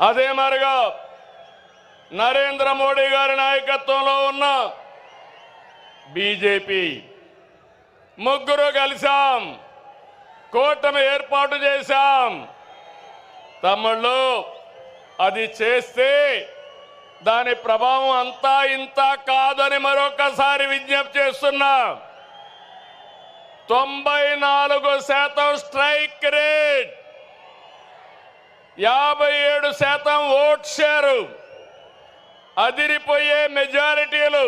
అదే మరిగా నరేంద్ర మోడీ గారి నాయకత్వంలో ఉన్న బీజేపీ ముగ్గురు కలిసాం, కూటమి ఏర్పాటు చేశాం. తమ్ముళ్ళు, అది చేస్తే దాని ప్రభావం అంతా ఇంత కాదని మరొకసారి విజ్ఞప్తి చేస్తున్నా. 94% స్ట్రైక్ రేట్, 57% ఓట్ షేరు, అదిరిపోయే మెజారిటీలు.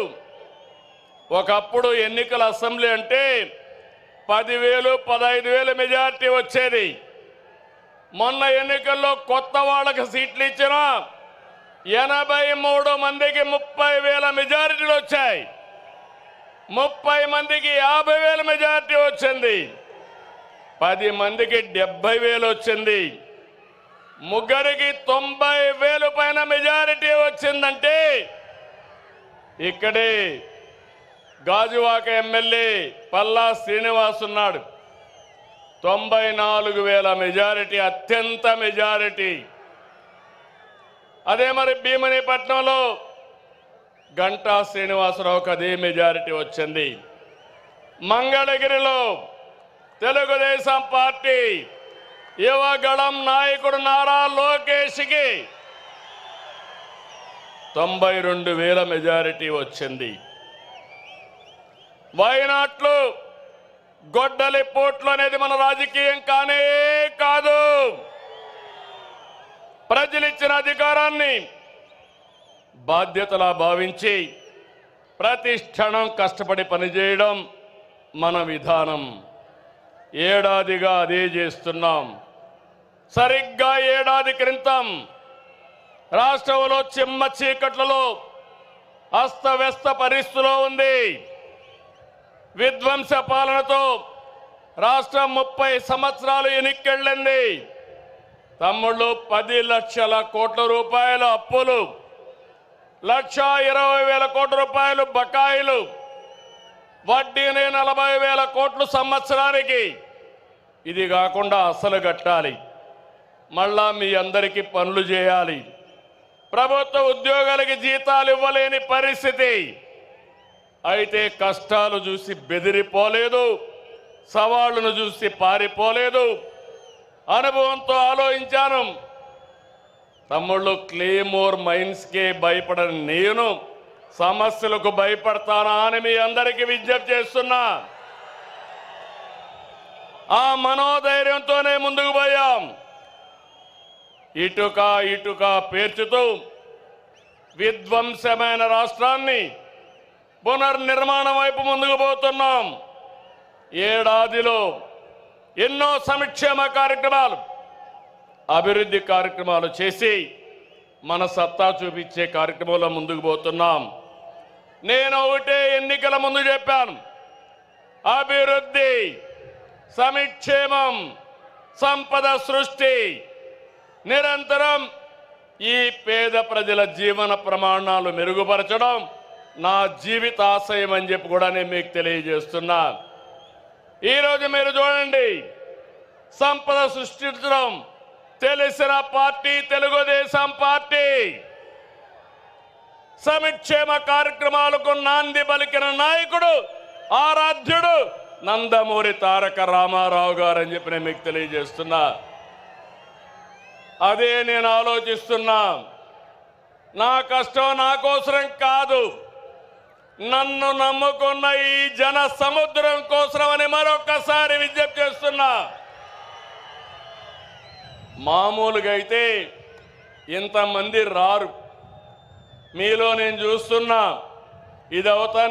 ఒకప్పుడు ఎన్నికల అసెంబ్లీ అంటే 10,000, 15,000 మెజారిటీ వచ్చేది. మొన్న ఎన్నికల్లో కొత్త వాళ్ళకి సీట్లు ఇచ్చిన 83 మందికి 30,000 మెజారిటీలు వచ్చాయి. 30 మందికి 50,000 మెజారిటీ వచ్చింది. 10 మందికి 70,000 వచ్చింది. ముగ్గురికి 90,000 పైన మెజారిటీ వచ్చిందంటే ఇక్కడే గాజువాక ఎమ్మెల్యే పల్లా శ్రీనివాస్ ఉన్నాడు. 94,000 మెజారిటీ, అత్యంత మెజారిటీ. అదే మరి భీమునిపట్నంలో గంటా శ్రీనివాసరావుకి అదే మెజారిటీ వచ్చింది. మంగళగిరిలో తెలుగుదేశం పార్టీ యువగళం నాయకుడు నారా లోకేష్కి 92,000 మెజారిటీ వచ్చింది. వైనాట్లు గొడ్డలి పోట్లు అనేది మన రాజకీయం కానే కాదు. ప్రజలిచ్చిన అధికారాన్ని బాధ్యతలా భావించి ప్రతి క్షణం కష్టపడి పనిచేయడం మన విధానం. ఏడాదిగా అదే చేస్తున్నాం. సరిగ్గా ఏడాది క్రితం రాష్ట్రంలో చిమ్మ చీకట్లలో అస్తవ్యస్త పరిస్థితిలో ఉంది. విధ్వంస పాలనతో రాష్ట్రం 30 సంవత్సరాలు ఎన్నికెళ్ళింది. తమ్ముళ్ళు, 10 లక్షల కోట్ల రూపాయల అప్పులు, 1,20,000 కోట్ల రూపాయలు బకాయిలు, వడ్డీనే 40,000 కోట్లు సంవత్సరానికి. ఇది కాకుండా అసలు కట్టాలి. మళ్ళా మీ అందరికీ పనులు చేయాలి. ప్రభుత్వ ఉద్యోగాలకి జీతాలు ఇవ్వలేని పరిస్థితి. అయితే కష్టాలు చూసి బెదిరిపోలేదు, సవాళ్లను చూసి పారిపోలేదు. అనుభవంతో ఆలోచించాను. తమ్ముళ్ళు, క్లేమోర్ మైన్స్కే భయపడని నేను సమస్యలకు భయపడతానా అని మీ అందరికీ విజ్ఞప్తి చేస్తున్నా. ఆ మనోధైర్యంతోనే ముందుకు పోయాం. ఇటుక ఇటుక పేర్చుతూ విధ్వంసమైన రాష్ట్రాన్ని పునర్నిర్మాణం వైపు ముందుకు పోతున్నాం. ఏడాదిలో ఎన్నో సంక్షేమ కార్యక్రమాలు, అభివృద్ధి కార్యక్రమాలు చేసి మన సత్తా చూపించే కార్యక్రమంలో ముందుకు పోతున్నాం. నేను ఒకటే ఎన్నికల ముందు చెప్పాను, అభివృద్ధి, సంక్షేమం, సంపద సృష్టి, నిరంతరం ఈ పేద ప్రజల జీవన ప్రమాణాలు మెరుగుపరచడం నా జీవితాశయం అని చెప్పి కూడా నేను మీకు తెలియజేస్తున్నా. ఈరోజు మీరు చూడండి, సంపద సృష్టించడం తెలిసిన పార్టీ తెలుగుదేశం పార్టీ. సంక్షేమ కార్యక్రమాలకు నాంది పలికిన నాయకుడు, ఆరాధ్యుడు నందమూరి తారక రామారావు గారు అని చెప్పి నేను మీకు తెలియజేస్తున్నా. అదే నేను ఆలోచిస్తున్నా. నా కష్టం నా కోసరం కాదు, నన్ను నమ్ముకున్న ఈ జన సముద్రం కోసమని మరొకసారి విజ్ఞప్తి చేస్తున్నా. మామూలుగా అయితే ఇంతమంది రారు. మీలో నేను చూస్తున్నా, ఇది అవుతాను